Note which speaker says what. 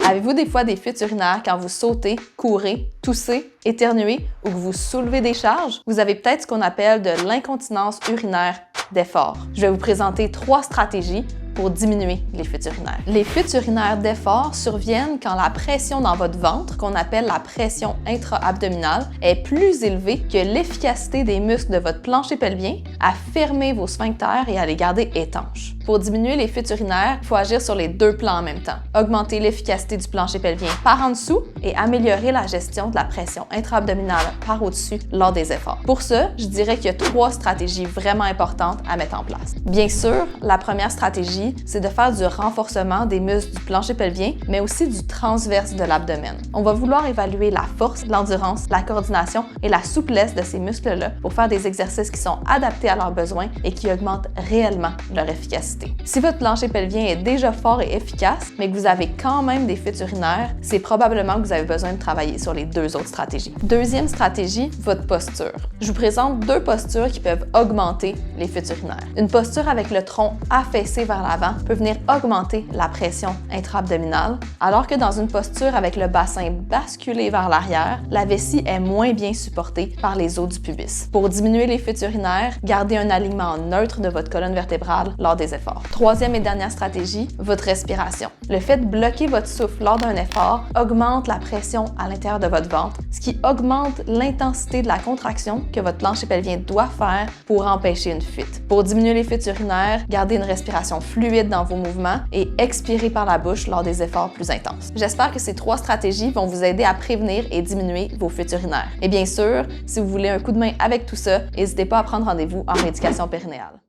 Speaker 1: Avez-vous des fois des fuites urinaires quand vous sautez, courez, toussez, éternuez ou que vous soulevez des charges? Vous avez peut-être ce qu'on appelle de l'incontinence urinaire d'effort. Je vais vous présenter 3 stratégies pour diminuer les fuites urinaires. Les fuites urinaires d'effort surviennent quand la pression dans votre ventre, qu'on appelle la pression intra-abdominale, est plus élevée que l'efficacité des muscles de votre plancher pelvien à fermer vos sphincters et à les garder étanches. Pour diminuer les fuites urinaires, il faut agir sur les 2 plans en même temps. Augmenter l'efficacité du plancher pelvien par en dessous et améliorer la gestion de la pression intra-abdominale par au-dessus lors des efforts. Pour ça, je dirais qu'il y a 3 stratégies vraiment importantes à mettre en place. Bien sûr, la première stratégie, c'est de faire du renforcement des muscles du plancher pelvien, mais aussi du transverse de l'abdomen. On va vouloir évaluer la force, l'endurance, la coordination et la souplesse de ces muscles-là pour faire des exercices qui sont adaptés à leurs besoins et qui augmentent réellement leur efficacité. Si votre plancher pelvien est déjà fort et efficace, mais que vous avez quand même des fuites urinaires, c'est probablement que vous avez besoin de travailler sur les 2 autres stratégies. Deuxième stratégie, votre posture. Je vous présente 2 postures qui peuvent augmenter les fuites urinaires. Une posture avec le tronc affaissé vers l'avant peut venir augmenter la pression intra-abdominale, alors que dans une posture avec le bassin basculé vers l'arrière, la vessie est moins bien supportée par les os du pubis. Pour diminuer les fuites urinaires, gardez un alignement neutre de votre colonne vertébrale lors des efforts. Troisième et dernière stratégie, votre respiration. Le fait de bloquer votre souffle lors d'un effort augmente la pression à l'intérieur de votre ventre, ce qui augmente l'intensité de la contraction que votre plancher pelvien doit faire pour empêcher une fuite. Pour diminuer les fuites urinaires, gardez une respiration fluide dans vos mouvements et expirez par la bouche lors des efforts plus intenses. J'espère que ces 3 stratégies vont vous aider à prévenir et diminuer vos fuites urinaires. Et bien sûr, si vous voulez un coup de main avec tout ça, n'hésitez pas à prendre rendez-vous en rééducation périnéale.